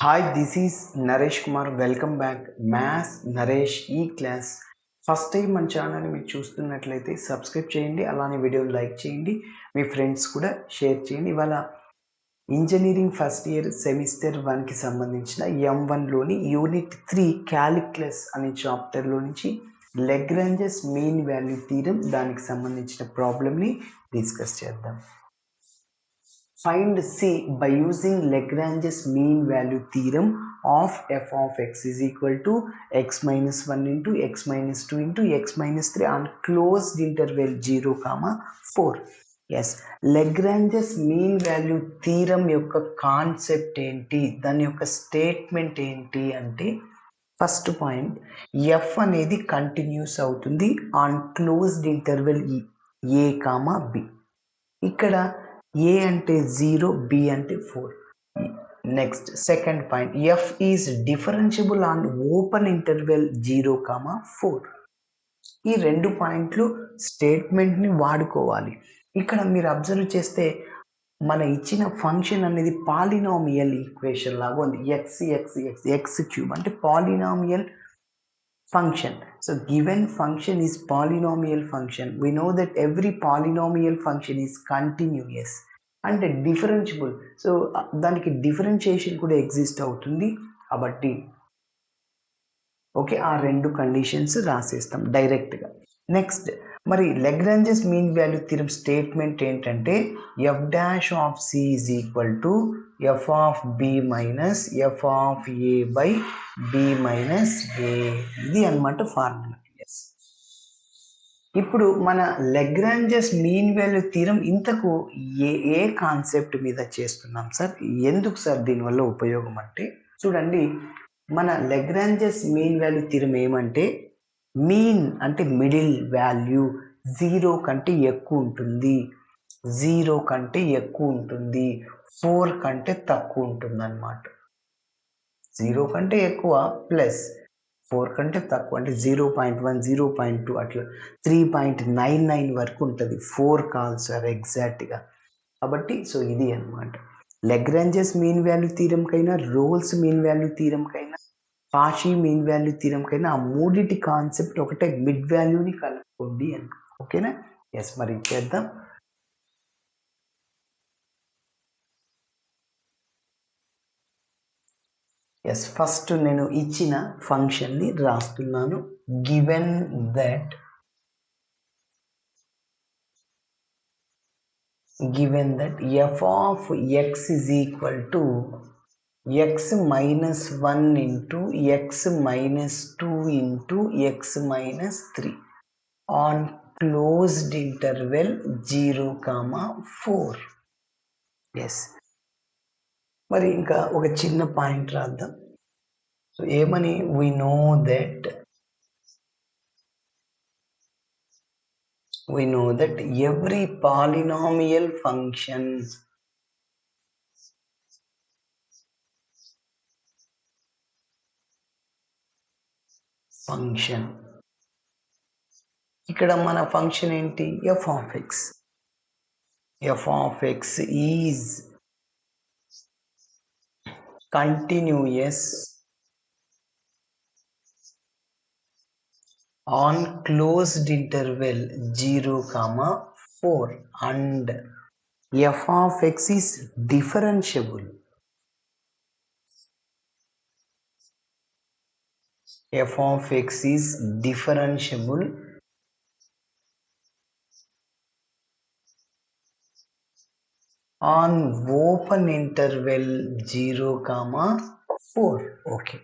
Hi, this is Naresh Kumar. Welcome back. Maths Naresh ఈ class. First time మన ఛానల్ని మీరు చూస్తున్నట్లయితే సబ్స్క్రైబ్ చేయండి, అలానే వీడియోని లైక్ చేయండి, మీ ఫ్రెండ్స్ కూడా షేర్ చేయండి. ఇవాళ ఇంజనీరింగ్ ఫస్ట్ ఇయర్ సెమిస్టర్ 1కి సంబంధించిన M1లోని యూనిట్ 3 క్యాలిక్యులస్ అనే చాప్టర్లో నుంచి లెగ్రాంజెస్ మీన్ వాల్యూ థీరం దానికి సంబంధించిన ప్రాబ్లమ్ని డిస్కస్ చేద్దాం. Find C by using Lagrange's mean value theorem of f of x is equal to x minus 1 into x minus 2 into x minus 3 on closed interval 0, 4. Yes, Lagrange's mean value theorem యొక్క concept ఏంటి, దాని యొక్క statement ఏంటి అంటే first point F అనేది continuous అవుతుంది on closed interval A, B. ఇక్కడ A అంటే 0, బి అంటే 4. Next second point F is differentiable on open interval 0, 4. ఈ రెండు పాయింట్లు స్టేట్మెంట్ని వాడుకోవాలి. ఇక్కడ మీరు అబ్జర్వ్ చేస్తే మన ఇచ్చిన ఫంక్షన్ అనేది పాలినామియల్ ఈక్వేషన్ లాగా ఉంది. ఎక్స్ క్యూబ్ అంటే polynomial function. So given function is polynomial function. We know that every polynomial function is continuous and differentiable. So దానికి differentiation కూడా ఎగ్జిస్ట్ అవుతుంది కాబట్టి ఓకే, ఆ రెండు కండిషన్స్ రాసేస్తాం డైరెక్ట్గా. నెక్స్ట్ మరి Lagrange's mean value theorem statement ఏంటంటే F dash of C is equal to F of B minus F of A by B minus A, ఇది అనమాట ఫార్ములా. ఇప్పుడు మన లెగ్రాంజెస్ మీన్ వాల్యూ థీరం ఇంతకు ఏ కాన్సెప్ట్ మీద చేస్తున్నాం సార్, ఎందుకు సార్ దీనివల్ల ఉపయోగం అంటే చూడండి, మన లెగ్రాంజెస్ మీన్ వాల్యూ థీరం ఏమంటే మీన్ అంటే మిడిల్ వాల్యూ 0 కంటే ఎక్కువ ఉంటుంది, 0 కంటే ఎక్కువ ఉంటుంది, 4 కంటే తక్కువ ఉంటుంది అన్నమాట. 0 కంటే ఎక్కువ ప్లస్ 4 కంటే తక్కువ అంటే 0.1, 0.2 అట్లా 3.99 వరకు ఉంటుంది. 4 కాదు సార్ ఎగ్జాక్ట్గా. కాబట్టి సో ఇది అనమాట లెగ్రాంజెస్ మీన్ వాల్యూ థీరం కైనా, రోల్స్ మీన్ వాల్యూ థీరం కైనా, కాషీ మీన్ వాల్యూ థీరం కైనా ఆ మూడిటి కాన్సెప్ట్ ఒకటే, మిడ్ వాల్యూని కనుక్కోండి అని. ఓకేనా? ఎస్, మరి చేద్దాం. ఎస్, ఫస్ట్ నేను ఇచ్చిన ఫంక్షన్ని రాస్తున్నాను. Given that f of x is equal to x minus 1 into x minus 2 into x minus 3 on closed interval 0, 4. Yes, మరి ఇంకా ఒక చిన్న పాయింట్ రాద్దాం. సో ఏమని, we know that every polynomial function ఇక్కడ మన ఫంక్షన్ ఏంటి, f of x is continuous on closed interval 0, 4 and f of x is differentiable. f of x is differentiable on open interval 0, 4. Okay,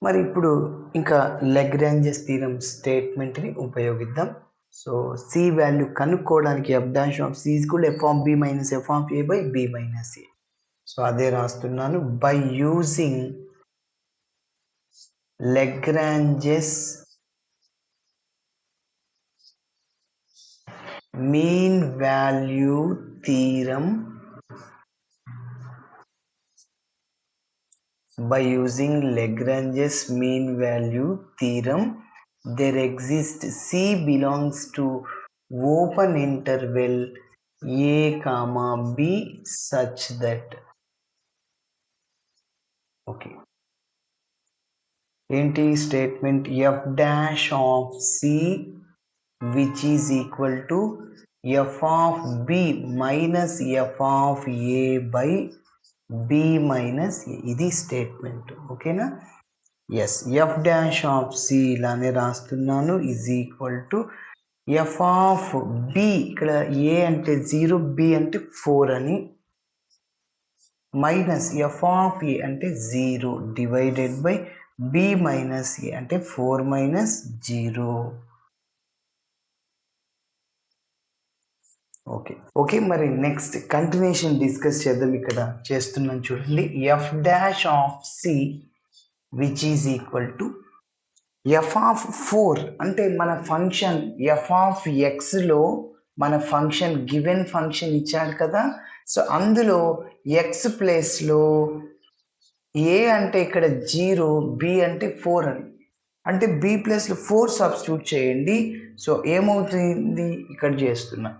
మరి ఇప్పుడు ఇంకా Lagrange's theorem స్టేట్మెంట్ని ఉపయోగిద్దాం. So C value కనుక్కోవడానికి F dash of C is కూడా F of B minus F of A by B minus A. So అదే రాస్తున్నాను. By using Lagrange's mean value theorem, by using Lagrange's mean value theorem, there exists C belongs to open interval a, b such that okay, ఏంటి statement? F dash of C which is equal to F of B minus F of A by B minus A. ఇది statement. ఓకేనా? Yes, F dash of C ఇలానే రాస్తున్నాను, is equal to F of B, ఇక్కడ A అంటే 0, B అంటే 4 అని, minus F of A అంటే 0 divided by B minus A అంటే 4 మైనస్ 0. ఓకే ఓకే, మరి నెక్స్ట్ కంటిన్యూషన్ డిస్కస్ చేద్దాం. ఇక్కడ చేస్తున్నాను చూడండి. F dash of C which is equal to F of 4 అంటే మన ఫంక్షన్ ఎఫ్ ఆఫ్ ఎక్స్లో మన ఫంక్షన్ గివెన్ ఫంక్షన్ ఇచ్చాడు కదా. సో అందులో ఎక్స్ ప్లేస్లో ఏ అంటే ఇక్కడ 0, బి అంటే 4 అని, అంటే బి ప్లస్లో 4 సబ్స్టిట్యూట్ చేయండి. సో ఏమవుతుంది ఇక్కడ చేస్తున్నా.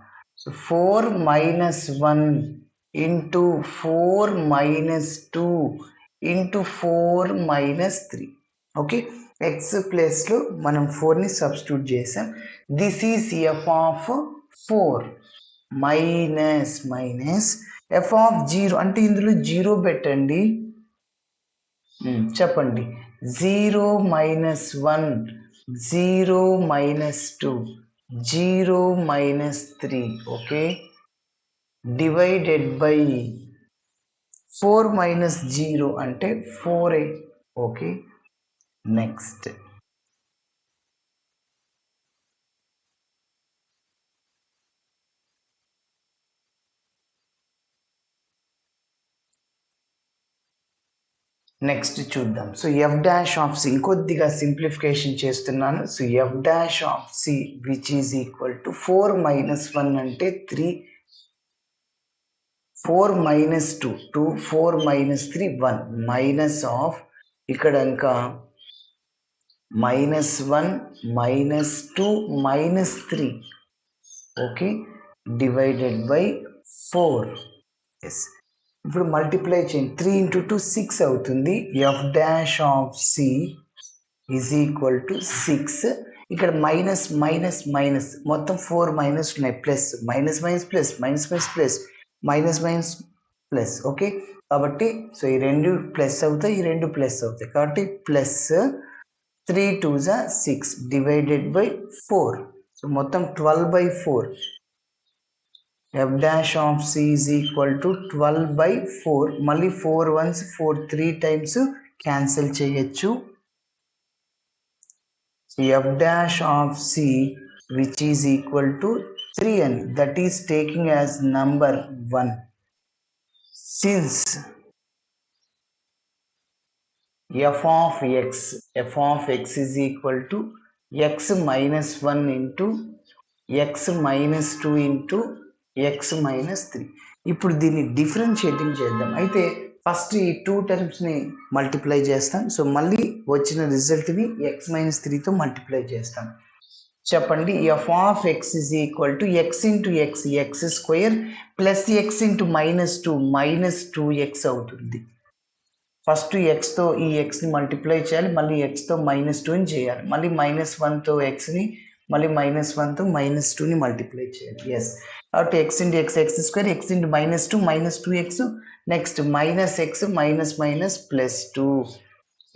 So 4 minus 1 into 4 minus 2 into 4 minus 3. Okay, X ప్లేస్లో మనం 4ని సబ్స్టిట్యూట్ చేసాం. This is F of 4 minus minus F of 0 అంటే ఇందులో 0 పెట్టండి. చెప్పండి. 0 minus 1, 0 minus 2, 0 minus 3. Okay, divided by 4 minus 0 అంటే 4a. ఓకే, నెక్స్ట్ నెక్స్ట్ చూద్దాం. So F dash of C ఇంకొద్దిగా సింప్లిఫికేషన్ చేస్తున్నాను. So F dash of C which is equal to 4 minus 1 అంటే 3, 4 minus 2, 2, 4 minus 3, 1 minus of ఇక్కడ ఇంకా minus 1 minus 2 minus 3. Okay, divided by 4. Yes, ఇప్పుడు multiply చేయండి. 3 into 2 6 అవుతుంది. F dash of C is equal to 6. ఇక్కడ minus minus minus మొత్తం 4 minus ఉన్నాయి, plus minus minus plus minus minus plus minus minus plus. Okay, కాబట్టి so ఈ రెండు plus అవుతాయి, ఈ రెండు ప్లస్ అవుతాయి, కాబట్టి plus 3 2s 6 divided by 4. So మొత్తం 12/4. F dash of C is equal to 12/4. మళ్ళీ 4 1s 4 3 టైమ్స్ క్యాన్సిల్ చేయొచ్చు. F dash of C which is equal to 3 అని, that is taking as number 1. Since f of x is equal to x minus 1 into x minus 2 into x minus 3. ఇప్పుడు దీన్ని differentiating చేద్దాం. అయితే first ఈ 2 టర్మ్స్ని multiply చేస్తాం. So మళ్ళీ వచ్చిన రిజల్ట్ని x minus 3తో multiply చేస్తాం. చెప్పండి. F of X is equal to X into X, X square plus X into -2 -2x అవుతుంది. ఫస్ట్ ఎక్స్తో ఈ ఎక్స్ని మల్టిప్లై చేయాలి, మళ్ళీ ఎక్స్తో -2ని చేయాలి, మళ్ళీ -1తో ఎక్స్ని, మళ్ళీ -1తో -2ని మల్టిప్లై చేయాలి. ఎస్, కాబట్టి X into X X square, X into -2 -2x, next -x minus minus +2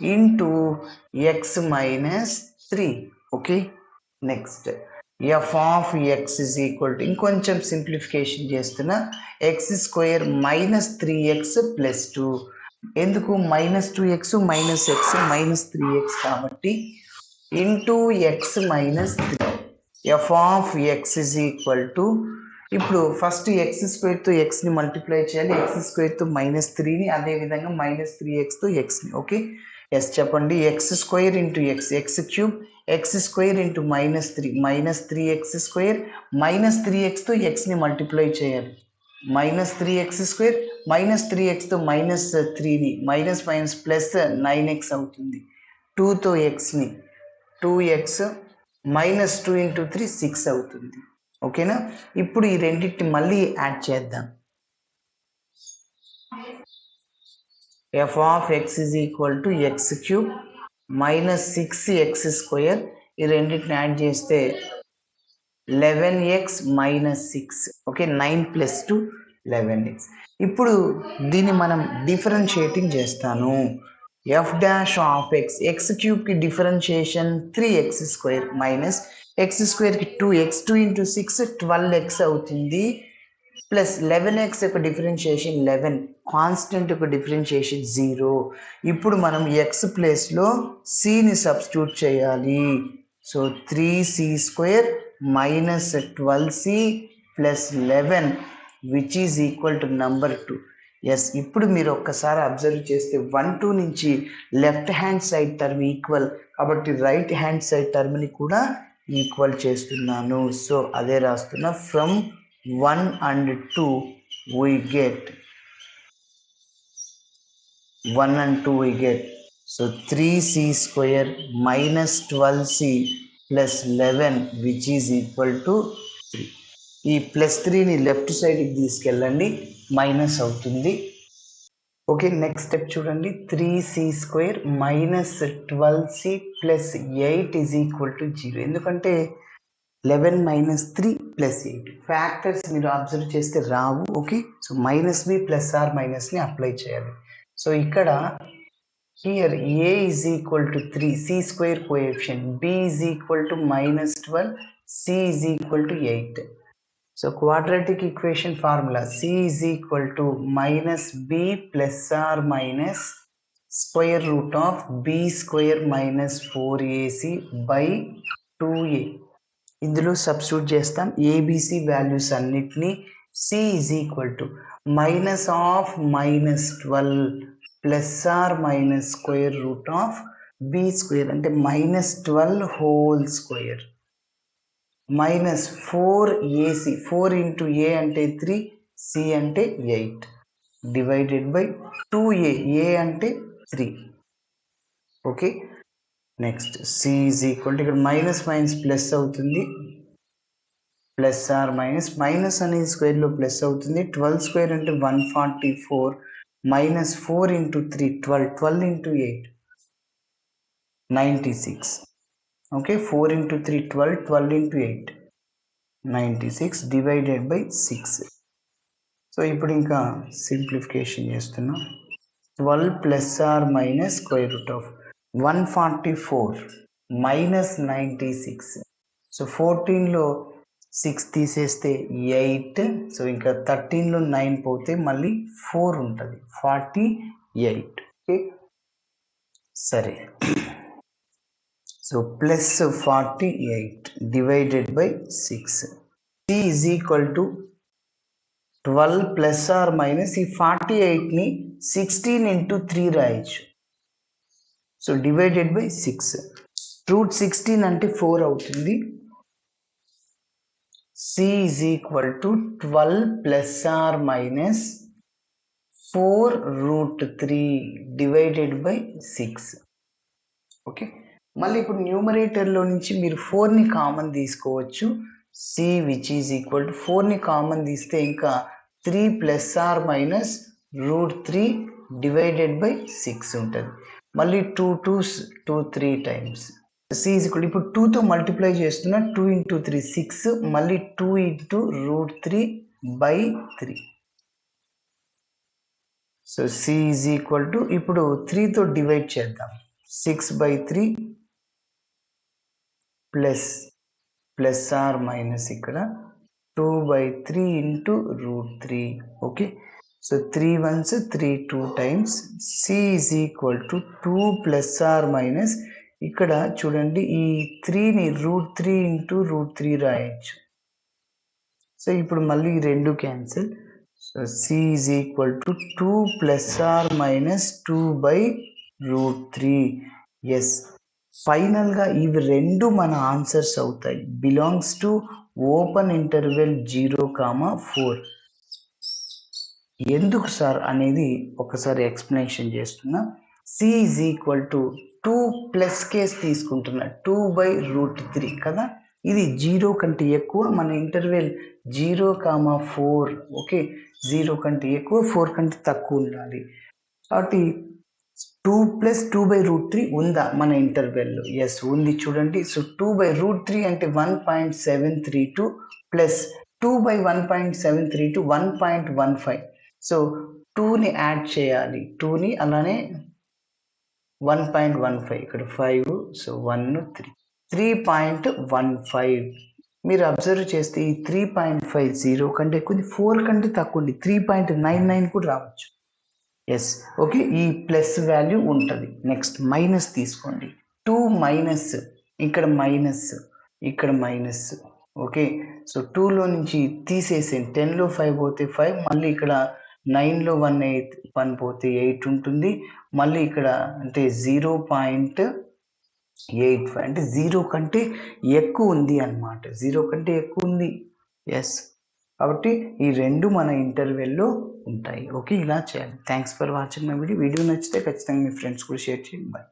into X -3. Okay, next F of X is equal to ఇంకొంచెం సింప్లిఫికేషన్ చేస్తున్నా, ఎక్స్ స్క్వేర్ -3x +2. ఎందుకు -2x -x కాబట్టి into X -3. F of X is equal to, ఇప్పుడు first X స్క్వేర్తో ఎక్స్ని multiply చేయాలి, X స్క్వేర్తో -3ని, అదేవిధంగా -3xతో ఎక్స్ని. Okay, yes చెప్పండి. X square into X, X cube, X square into -3 -3x square, -3xతో ఎక్స్ని multiply చేయాలి, -3x square, -3xతో -3ని, మైనస్ మైనస్ ప్లస్ 9x అవుతుంది. 2తో ఎక్స్ని 2x, -2 ఇంటూ 3 6 అవుతుంది. ఓకేనా, ఇప్పుడు ఈ రెండింటిని మళ్ళీ యాడ్ చేద్దాం. F of X is equal to X cube minus 6x². ఈ రెండింటిని యాడ్ చేస్తే 11x minus 6. Okay, 9 plus 2 11x. ఇప్పుడు దీన్ని మనం డిఫరెన్షియేటింగ్ చేస్తాను. F dash of X, X క్యూబ్కి డిఫరెన్షియేషన్ 3x² మైనస్ x²కి 2x, 2 ఇంటూ 6 12x అవుతుంది, ప్లస్ 11x యొక్క డిఫరెన్షియేషన్ 11, కాన్స్టెంట్ యొక్క డిఫరెన్షియేషన్ 0. ఇప్పుడు మనం ఎక్స్ ప్లేస్లో సిని సబ్స్టిట్యూట్ చేయాలి. So 3c² minus 12c plus 11 which is equal to number 2. Yes, ఇప్పుడు మీరు ఒక్కసారి అబ్జర్వ్ చేస్తే 1 2 నుంచి left hand side term equal, కాబట్టి రైట్ హ్యాండ్ సైడ్ టర్మ్ని కూడా ఈక్వల్ చేస్తున్నాను. సో అదే రాస్తున్నా. From 1 and 2 we get 1 and 2 we get, so 3c² minus 12c plus 11 which is equal to 3. ఈ ప్లస్ 3ని లెఫ్ట్ సైడ్కి తీసుకెళ్ళండి, మైనస్ అవుతుంది. ఓకే, నెక్స్ట్ స్టెప్ చూడండి. 3c² minus 12c plus 8 is equal to 0. ఎందుకంటే 11 minus 3 plus 8 factors మీరు observe చేస్తే రావు. Okay, so minus B plus or మైనస్ని అప్లై చేయాలి. సో ఇక్కడ here A is equal to 3, c² coefficient, B is equal to minus 12, C is equal to 8. So quadratic equation formula C is equal to minus B plus or minus square root of b² minus 4ac by 2a. ఇందులో substitute చేస్తాం ABC values అన్నిటినీ. C is equal to minus of minus 12 plus or minus square root of b² అంటే minus 12 whole square minus 4ac, 4 into A అంటే 3, C అంటే 8 divided by 2a, A అంటే 3. Okay, next C is equal to ఇక్కడ minus minus plus అవుతుంది, plus or minus, minus అనేది స్క్వేర్లో plus అవుతుంది. 12² అంటే 144 minus 4 into 3 12, 12 into 8 96. Okay, 4 into 3 12, 12 into 8 96 divided by 6. So ఇప్పుడు ఇంకా సింప్లిఫికేషన్ చేస్తున్నాం. 12 plus or minus square root of 144 minus 96. So 14లో 6 తీసేస్తే 8. సో ఇంకా 13లో 9 పోతే మళ్ళీ 4 ఉంటుంది, 48. ఓకే, సరే. So plus 48 divided by 6. C is equal to 12 plus or minus ఈ 48ని 16 ఇంటూ 3 రాయొచ్చు. So divided by 6. రూట్ 16 అంటే 4 అవుతుంది. C is equal to 12 plus or minus 4 root 3 divided by 6. Okay, మళ్ళీ ఇప్పుడు న్యూమరేటర్లో నుంచి మీరు 4ని కామన్ తీసుకోవచ్చు. C which is equal to 4ని కామన్ తీస్తే ఇంకా 3 plus or minus root 3 divided by 6 ఉంటుంది. మళ్ళీ 2 2s 2 3 times. C is equal ఇప్పుడు 2తో మల్టిప్లై చేస్తున్నా, 2 ఇంటూ 3 6, మళ్ళీ 2 into root 3 by 3. So c is equal to ఇప్పుడు 3తో డివైడ్ చేద్దాం. 6 by 3 plus plus or minus ఇక్కడ 2 by 3 into root 3. Okay, so 3 1s 3 2 times. C is equal to 2 plus or minus ఇక్కడ చూడండి ఈ 3ని రూట్ 3 ఇంటూ రూట్ 3 రాయొచ్చు. So ఇప్పుడు మళ్ళీ 2 cancel. So c is equal to 2 plus or minus 2 by root 3. Yes, ఫైనల్గా ఇవి రెండు మన ఆన్సర్స్ అవుతాయి. Belongs to open interval 0,4. ఎందుకు సార్ అనేది ఒకసారి ఎక్స్ప్లెనేషన్ చేస్తున్నా. C is equal to 2 plus case తీసుకుంటున్నా, 2 బై రూట్ 3 కదా. ఇది 0 కంటే ఎక్కువ, మన ఇంటర్వెల్ 0,4. ఓకే, 0 కంటే ఎక్కువ 4 కంటే తక్కువ ఉండాలి. కాబట్టి 2 + 2/√3 ఉందా మన ఇంటర్వెల్‌లో? యెస్ ఉంది చూడండి. సో 2/√3 అంటే 1.732 ప్లస్ 2/1.732 1.15. సో 2ని యాడ్ చేయాలి. 2ని అలానే 1.15 ఇక్కడ 5 సో 1 3 3.15 మీరు అబ్జర్వ్ చేస్తే ఈ 3.5 0 కంటే ఎక్కువ 4 కంటే తక్కువ ఉంది 3.99 కూడా రావచ్చు. ఎస్ ఓకే ఈ ప్లస్ వాల్యూ ఉంటుంది. నెక్స్ట్ మైనస్ తీసుకోండి 2 మైనస్ ఇక్కడ మైనస్ ఇక్కడ మైనస్ ఓకే సో 2లో నుంచి తీసేసేయండి 10లో 5 పోతే 5 మళ్ళీ ఇక్కడ 9లో 1 పోతే 8 ఉంటుంది మళ్ళీ ఇక్కడ అంటే 0.85 అంటే 0 కంటే ఎక్కువ ఉంది అన్నమాట 0 కంటే ఎక్కువ ఉంది. ఎస్ కాబట్టి ఈ రెండు మన ఇంటర్వెల్లో ఉంటాయి. ఓకే ఇలా చేయాలి. Thanks for watching my video నచ్చితే ఖచ్చితంగా మీ ఫ్రెండ్స్ కూడా షేర్ చేయండి. బాయ్.